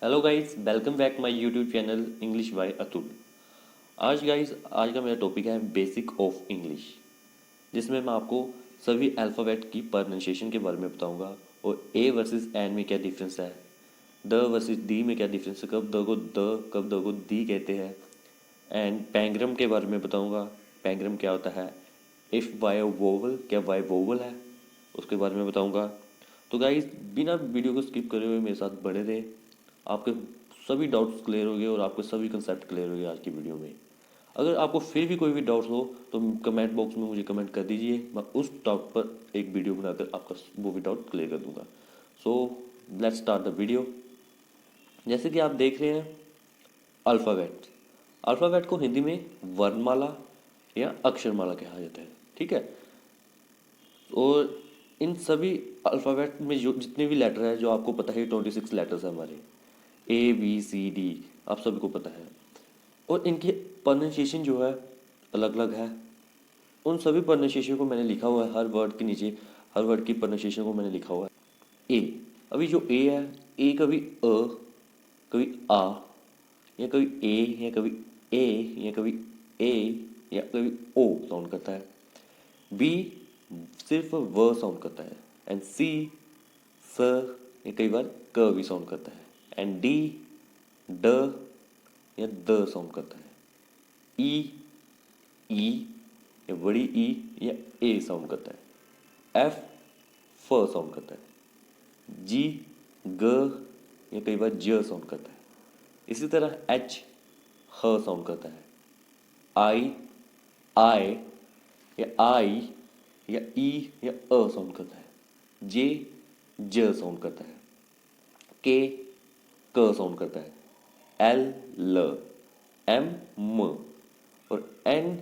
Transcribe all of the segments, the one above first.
Hello guys, welcome back my YouTube channel English by Atul. आज का मेरा टॉपिक है बेसिक ऑफ इंग्लिश, जिसमें मैं आपको सभी अल्फ़ाबेट की प्रोनाउंसिएशन के बारे में बताऊंगा और ए वर्सेस एन में क्या डिफरेंस है, द वर्सेस डी में क्या डिफरेंस है, कब द को दी कहते हैं, एंड पैंग्राम के बारे में बताऊंगा, पैंग्राम क्या होता है, इफ़ बाय वोवल क्या बाय वोवल है उसके बारे में बताऊंगा। तो गाइस, बिना वीडियो को स्किप करे हुए मेरे साथ बने रहे, आपके सभी डाउट्स क्लियर हो गए और आपके सभी कंसेप्ट क्लियर हो गए आज की वीडियो में। अगर आपको फिर भी कोई भी डाउट हो तो कमेंट बॉक्स में मुझे कमेंट कर दीजिए, मैं उस डाउट पर एक वीडियो बनाकर आपका वो भी डाउट क्लियर कर दूंगा। So let's start the video. जैसे कि आप देख रहे हैं, अल्फ़ाबेट अल्फ़ाबेट को हिंदी में वर्णमाला या अक्षरमाला कहा जाता है, ठीक है। और इन सभी अल्फ़ाबेट में जो जितने भी लेटर है, जो आपको पता है 26 लेटर्स है हमारे, ABCD, आप सभी को पता है। और इनकी प्रोनाउंसिएशन जो है अलग अलग है। उन सभी प्रोनाउंसिएशन को मैंने लिखा हुआ है, हर वर्ड के नीचे हर वर्ड की प्रोनाउंसिएशन को मैंने लिखा हुआ है। ए, अभी जो ए है, ए कभी कभी आ, या कभी ए, या कभी ए, या कभी ए, या कभी ओ साउंड करता है। बी सिर्फ व साउंड करता है। एंड सी स, या कई बार क भी साउंड करता है। एंड डी ड या द साउंड करता है। ई या बड़ी ई या ए साउंड करता है। एफ फ साउंड करता है। जी ग या कई बार ज साउंड करता है। इसी तरह एच ह साउंड करता है। आई आय या आई या ई या अ साउंड करता है। जे ज साउंड करता है। के क साउंड करता है। एल ल, एम म, और एन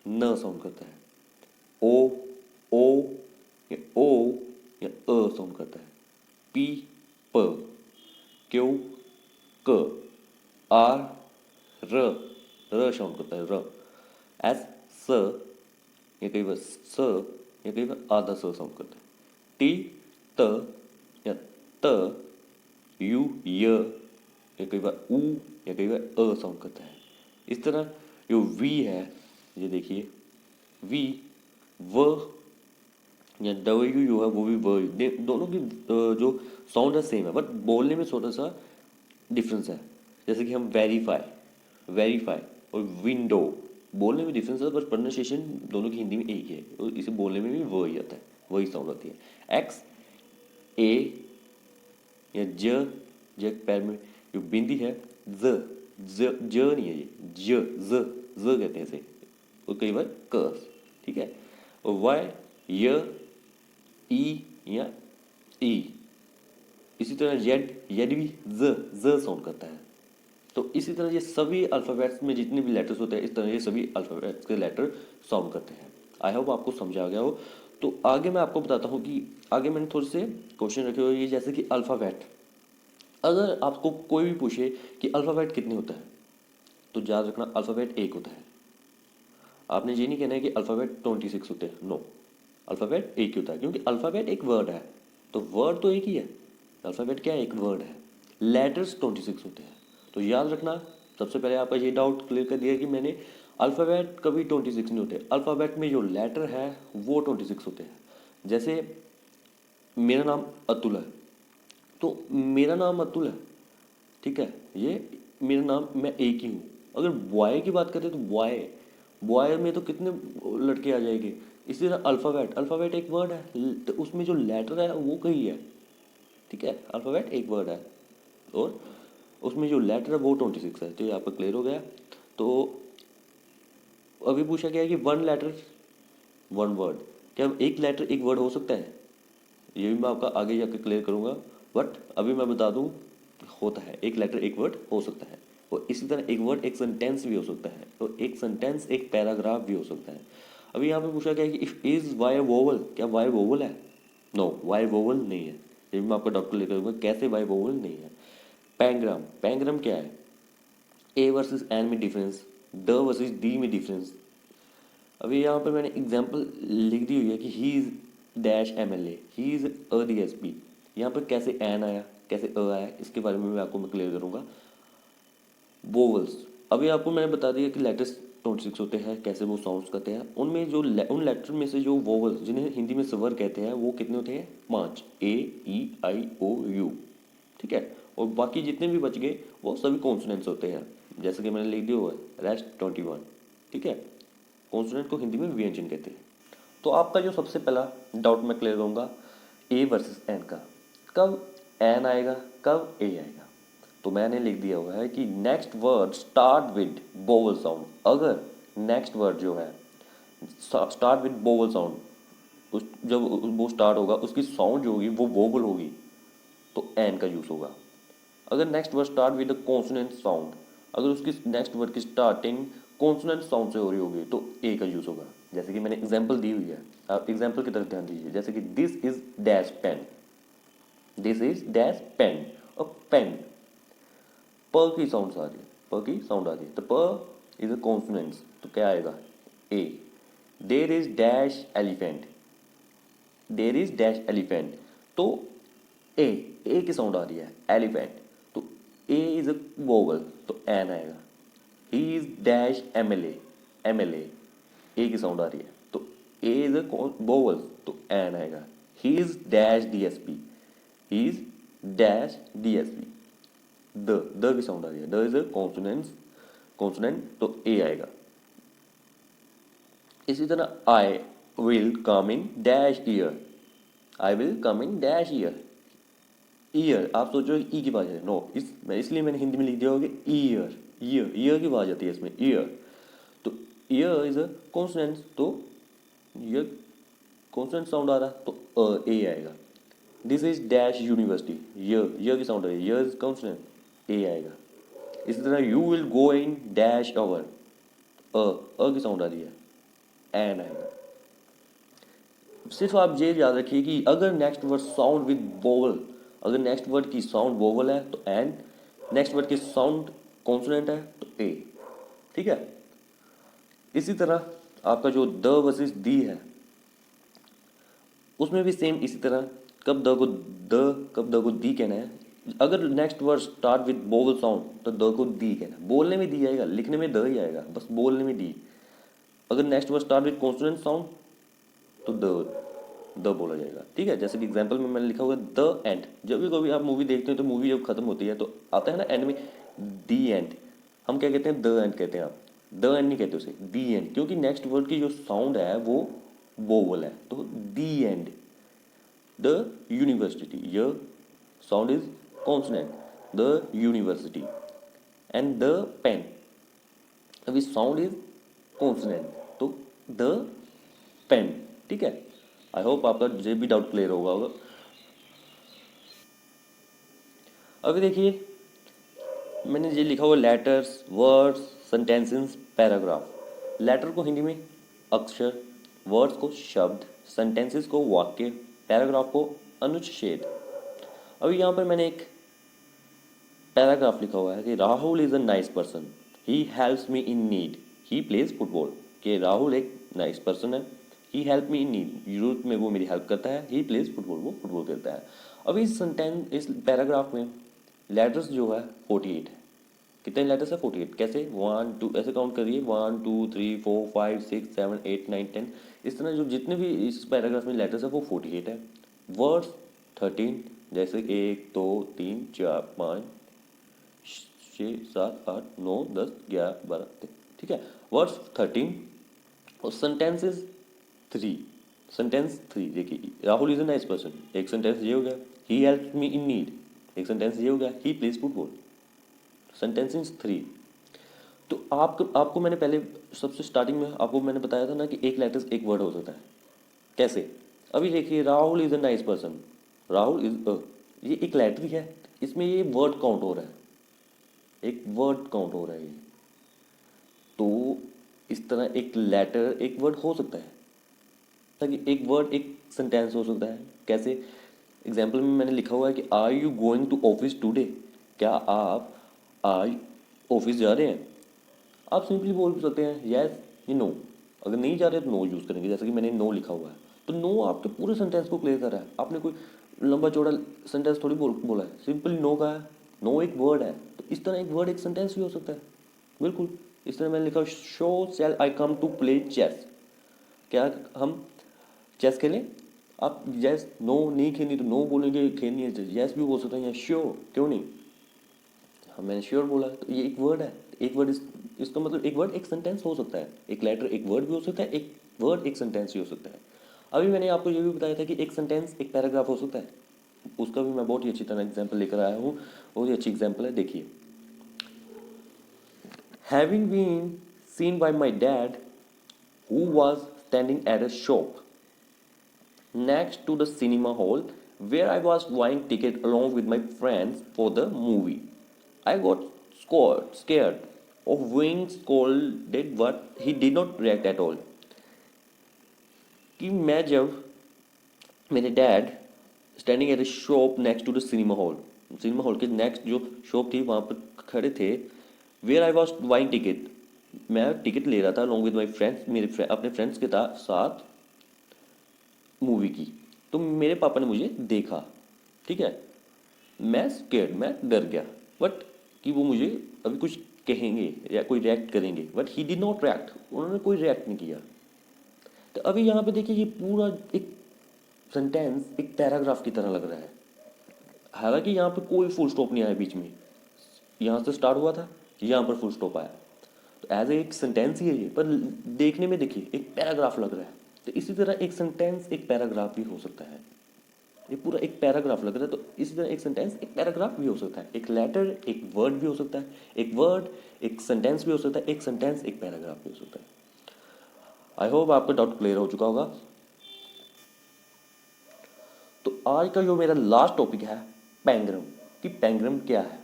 न साउंड करता है। ओ ओ ओ या अ साउंड करता है। पी प, क्यू क, आर र र साउंड करता है। र एस स, या कई बार स, या कई बार आधा स साउंड करता है। टी त या त, यू य, या कई बार ऊ, या कई बार अ साउंड करता है। इस तरह जो वी है, ये देखिए, वी व या डब्ल्यू जो है वो भी व, दोनों की जो साउंड है सेम है, बट बोलने में थोड़ा सा डिफरेंस है। जैसे कि हम वेरीफाई और विंडो, बोलने में डिफरेंस है, बट प्रोनाउंसिएशन दोनों की हिंदी में एक ही है, और इसे बोलने में भी वही आता है, वही साउंड आती है। एक्स ए या ज पैर में जो बिंदी है, ज ज नहीं है, ये ज कहते हैं इसे, और कई बार कर्स, ठीक है। और वाई य ई या ई, इसी तरह जेड भी ज साउंड करता है। तो इसी तरह ये सभी अल्फ़ाबेट्स में जितने भी लेटर्स होते हैं, इस तरह ये सभी अल्फ़ाबेट्स के लेटर साउंड करते हैं। आई होप आपको समझ आ गया हो। तो आगे मैं आपको बताता हूँ कि आगे मैंने थोड़े से क्वेश्चन रखे हुए, ये जैसे कि अल्फ़ाबेट, अगर आपको कोई भी पूछे कि अल्फ़ाबेट कितने होता है, तो याद रखना अल्फ़ाबेट एक होता है। आपने ये नहीं कहना है कि अल्फ़ाबेट 26 होते हैं, नो, अल्फ़ाबेट एक ही होता है, क्योंकि अल्फ़ाबेट एक वर्ड है, तो वर्ड तो एक ही है। अल्फ़ाबेट क्या है, एक वर्ड है। लेटर्स 26 होते हैं। तो याद रखना, सबसे पहले आपका ये डाउट क्लियर कर दिया कि मैंने, अल्फ़ाबेट कभी 26 नहीं होते, अल्फ़ाबेट में जो लेटर है वो 26 होते हैं। जैसे मेरा नाम अतुल है, तो मेरा नाम अतुल है, ठीक है, ये मेरा नाम, मैं एक ही हूँ। अगर बॉय की बात करें तो बॉय में तो कितने लड़के आ जाएंगे। इसी तरह अल्फ़ाबेट एक वर्ड है, तो उसमें जो लेटर है वो कई है, ठीक है, अल्फ़ाबेट एक वर्ड है, और उसमें जो लेटर है वो 26 है। तो ये आपका क्लियर हो गया। तो अभी पूछा गया है कि वन लेटर वन वर्ड, क्या एक लेटर एक वर्ड हो सकता है, ये भी मैं आपका आगे जाकर क्लियर करूँगा, बट अभी मैं बता दूँ, होता है, एक लेटर एक वर्ड हो सकता है। और इसी तरह एक वर्ड एक सेंटेंस भी हो सकता है, और एक सेंटेंस एक पैराग्राफ भी हो सकता है। अभी यहाँ पे पूछा गया है कि इफ़ इज़ वाई वोवल, क्या वाई वोवल है, नो, वाई वोवल नहीं है। ये भी मैं आपका डॉक्टर लेकर आऊँगा कैसे वाई वोवल नहीं है। पैंग्राम क्या है, ए वर्सेस एन में डिफरेंस, ड वर्सेस डी में डिफरेंस। अभी यहाँ पर मैंने एग्जाम्पल लिख दी हुई है कि he is dash MLA, he is DSP। यहाँ पर कैसे एन आया, कैसे अ आया, इसके बारे में मैं आपको क्लियर करूँगा। वोवल्स, अभी आपको मैंने बता दिया कि लेटर्स 26 होते हैं, कैसे वो साउंड्स करते हैं। उनमें जो उन लेटर में से जो वोवल्स, जिन्हें हिंदी में स्वर कहते हैं, वो कितने होते हैं? 5, ए, ई, आई, ओ, यू। ठीक है, और बाकी जितने भी बच गए वो सभी कॉन्सोनेंट्स होते हैं, जैसे कि मैंने लिख दिया हुआ है रेस्ट 21। ठीक है, कॉन्सोनेंट को हिंदी में व्यंजन कहते हैं। तो आपका जो सबसे पहला डाउट मैं क्लियर करूँगा ए वर्सेस एन का, कब एन आएगा, कब ए आएगा। तो मैंने लिख दिया हुआ है कि next word start with vowel sound. अगर नेक्स्ट वर्ड जो है स्टार्ट विद वोवल साउंड, उस जब वो स्टार्ट होगा उसकी साउंड जो होगी वो वोवल होगी तो एन का यूज़ होगा। अगर next word start with the consonant sound, अगर उसकी नेक्स्ट वर्ड की स्टार्टिंग कॉन्सोनेंट साउंड से हो रही होगी तो ए का यूज़ होगा। जैसे कि मैंने एग्जांपल दी हुई है, आप एग्जांपल की तरफ ध्यान दीजिए। जैसे कि this is dash pen, this is dash pen. और पेन, प की साउंड आ रही है, प की साउंड आ रही है, तो प इज अ कॉन्सोनेंट्स, तो क्या आएगा? A. There is dash elephant, there is dash elephant, तो ए की साउंड आ रही है, एलिफेंट, तो ए इज अ वोवल, तो एन आएगा। He is dash MLA, MLA, a की साउंड आ रही है, तो ए इज अ वोवल, तो एन आएगा। He is dash DSP, he is dash DSP, d की साउंड आ रही है, d is a consonant, consonant, तो ए आएगा। इसी तरह I will come in dash year, I will come in dash year, year, आप सोचो ई की आवाज है, नो, इसलिए मैंने हिंदी में लिख दिया होगा ईयर, ईयर की आवाज आती है इसमें, ईयर, तो ईयर इज अ कॉन्सोनेंट, तो ईयर कॉन्सोनेंट साउंड आ रहा, तो ए आएगा। This is dash university, year की साउंड आ रही है, ईयर इज कॉन्सोनेंट, ए आएगा। इसी तरह you will go in dash hour, की साउंड आ रही है, एन आएगा। सिर्फ आप ये याद रखिए कि अगर next word sound with vowel, अगर नेक्स्ट वर्ड की साउंड वोवल है तो एन, नेक्स्ट वर्ड की साउंड कॉन्सोनेंट है तो ए। ठीक है, इसी तरह आपका जो द वर्सेस दी है उसमें भी सेम इसी तरह, कब द को द, कब द को दी कहना है। अगर next word start with vowel sound तो द को दी कहना है, बोलने में दी आएगा, लिखने में द ही आएगा, बस बोलने में दी। अगर next word start with consonant sound तो द बोला जाएगा। ठीक है, जैसे कि एग्जांपल में मैंने लिखा हुआ है द एंड। जब भी कभी आप मूवी देखते हैं तो मूवी जब खत्म होती है तो आता है ना एंड में दी एंड, हम क्या कहते हैं? द एंड कहते हैं। आप द एंड नहीं कहते उसे, दी एंड, क्योंकि नेक्स्ट वर्ड की जो साउंड है वो वोवल है, तो दी एंड। द यूनिवर्सिटी, य sound is consonant, the university. And the pen, अभी साउंड इज कॉन्सोनेंट, तो द पेन। ठीक है, आई होप आपका जो भी डाउट क्लियर होगा। अभी देखिए मैंने ये लिखा हुआ letters, words, sentences, paragraph. Letter को हिंदी में अक्षर, वर्ड्स को शब्द, सेंटेंसेस को वाक्य, पैराग्राफ को अनुच्छेद। अभी यहाँ पर मैंने एक पैराग्राफ लिखा हुआ है कि Rahul is a nice person, he helps me in need, he plays football. कि राहुल एक नाइस पर्सन है, ही हेल्प मी इन नीड, जरूरत में वो मेरी हेल्प करता है, ही प्लेज फुटबॉल, वो फुटबॉल खेलता है। अभी इस सेंटेंस, इस पैराग्राफ में लेटर्स जो है 48 है। कितने लेटर्स है? 48। कैसे? 1 2 ऐसे काउंट करिए, 1 2 3 4 5 6 7 8 9 10, इस तरह जो जितने भी इस पैराग्राफ में लेटर्स है वो 48 है। वर्ड्स 13, जैसे 1 2 3 4 5 6 7 8 9 10 11 12। ठीक है, वर्ड्स 13 और सेंटेंसेस 3। सेंटेंस 3 देखिए, Rahul is a nice person, एक सेंटेंस ये हो गया। He helps me in need, एक सेंटेंस ये हो गया। He plays football, sentences 3। तो आपको मैंने पहले सबसे स्टार्टिंग में आपको मैंने बताया था ना कि एक लेटर्स एक वर्ड हो सकता है। कैसे? अभी देखिए, Rahul is a nice person, Rahul is a, ये एक लेटर ही है, इसमें ये वर्ड काउंट हो रहा है, एक वर्ड काउंट हो रहा है ये। तो इस तरह एक लेटर एक वर्ड हो सकता है, ताकि एक वर्ड एक सेंटेंस हो सकता है। कैसे? एग्जाम्पल में मैंने लिखा हुआ है कि are you going to office today, क्या आप आज ऑफिस जा रहे हैं? आप सिंपली बोल सकते हैं यस या नो। अगर नहीं जा रहे तो नो यूज़ करेंगे, जैसे कि मैंने नो लिखा हुआ है, तो नो आपके पूरे सेंटेंस को क्लियर कर रहा है। आपने कोई लंबा चौड़ा सेंटेंस थोड़ी बोला है, सिंपली नो का है, नो एक वर्ड है, तो इस तरह एक वर्ड एक सेंटेंस भी हो सकता है। बिल्कुल इस तरह मैंने लिखा, so shall I come to play chess, क्या हम चेस खेलें? आप यस नो नहीं खेलनी तो नो बोलेंगे, खेलनी है यस भी बोल सकते हैं, या श्योर क्यों नहीं। हाँ मैंने श्योर बोला, तो ये एक वर्ड है, एक वर्ड इसका मतलब एक वर्ड एक सेंटेंस हो सकता है, एक लेटर एक वर्ड भी हो सकता है, एक वर्ड एक सेंटेंस भी हो सकता है। अभी मैंने आपको ये भी बताया था कि एक सेंटेंस एक पैराग्राफ हो सकता है, उसका भी मैं बहुत ही अच्छी तरह एग्जाम्पल लेकर आया हूँ, बहुत ही अच्छी एग्जाम्पल है, देखिए। Having been seen by my dad who was standing at a shop next to the cinema hall where I was buying ticket along with my friends for the movie. I got scared of being scolded, but he did not react at all. कि मैं जब मेरे dad standing at a shop next to the cinema hall के next जो shop थी वहाँ पर खड़े थे, where I was buying ticket, मैं टिकट ले रहा था अलॉन्ग विद माई फ्रेंड्स, अपने फ्रेंड्स के साथ मूवी की। तो मेरे पापा ने मुझे देखा, ठीक है, मैं स्केर्ड, मैं डर गया, बट कि वो मुझे अभी कुछ कहेंगे या कोई रिएक्ट करेंगे, but he did not react, उन्होंने कोई रिएक्ट नहीं किया। तो अभी यहाँ पे देखिए ये पूरा एक सेंटेंस एक पैराग्राफ की तरह लग रहा है, हालांकि यहाँ पे कोई फुल स्टॉप नहीं आया बीच में, यहाँ से स्टार्ट हुआ था, यहाँ पर फुल स्टॉप आया, तो एज एक सेंटेंस ही है ये, पर देखने में देखिए एक पैराग्राफ लग रहा है। तो इसी तरह एक सेंटेंस एक पैराग्राफ भी हो सकता है, ये पूरा एक पैराग्राफ लग रहा है, तो इसी तरह एक सेंटेंस एक पैराग्राफ भी हो सकता है, एक लेटर एक वर्ड भी हो सकता है, एक वर्ड एक सेंटेंस भी हो सकता है, एक सेंटेंस एक पैराग्राफ भी हो सकता है। आई होप आपका डाउट क्लियर हो चुका होगा। तो आज का जो मेरा लास्ट टॉपिक है पैंग्राम, कि पैंग्राम क्या है।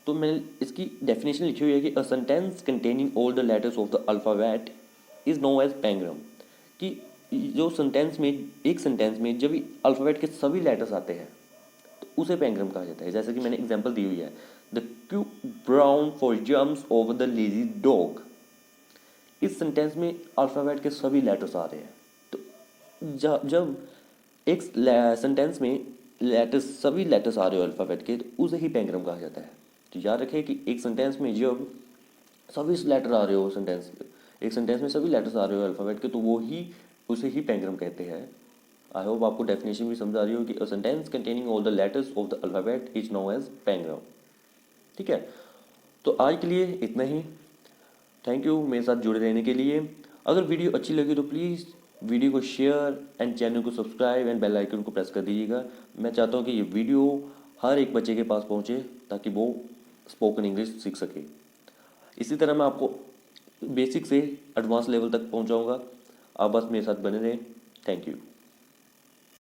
तो मैंने इसकी डेफिनेशन लिखी हुई है कि a sentence containing all the letters of the alphabet is known as pangram, कि जो सेंटेंस में एक सेंटेंस में जब अल्फ़ाबेट के सभी लेटर्स आते हैं तो उसे पैंग्राम कहा जाता है। जैसे कि मैंने एग्जांपल दी हुई है, द क्यू ब्राउन फॉर jumps over the lazy dog, इस सेंटेंस में अल्फ़ाबेट के सभी लेटर्स आ रहे हैं, तो जब एक सेंटेंस में लेटर्स सभी लेटर्स आ रहे हो अल्फ़ाबेट के, तो उसे ही पैंग्राम कहा जाता है। तो याद रखें कि एक सेंटेंस में जब सभी लेटर आ रहे हो सेंटेंस में, एक सेंटेंस में सभी लेटर्स आ रहे हो अल्फ़ाबेट के, तो वो ही उसे ही पैंग्राम कहते हैं। आई होप आपको डेफिनेशन भी समझ आ रही हो कि a sentence containing all the letters of the alphabet is known as pangram. ठीक है, तो आज के लिए इतना ही। थैंक यू मेरे साथ जुड़े रहने के लिए। अगर वीडियो अच्छी लगी तो प्लीज़ वीडियो को शेयर एंड चैनल को सब्सक्राइब एंड बेल आइकन को प्रेस कर दीजिएगा। मैं चाहता हूँ कि ये वीडियो हर एक बच्चे के पास पहुँचे ताकि वो स्पोकन इंग्लिश सीख सके। इसी तरह मैं आपको बेसिक से एडवांस लेवल तक पहुँचाऊँगा, आप बस मेरे साथ बने रहें। Thank you.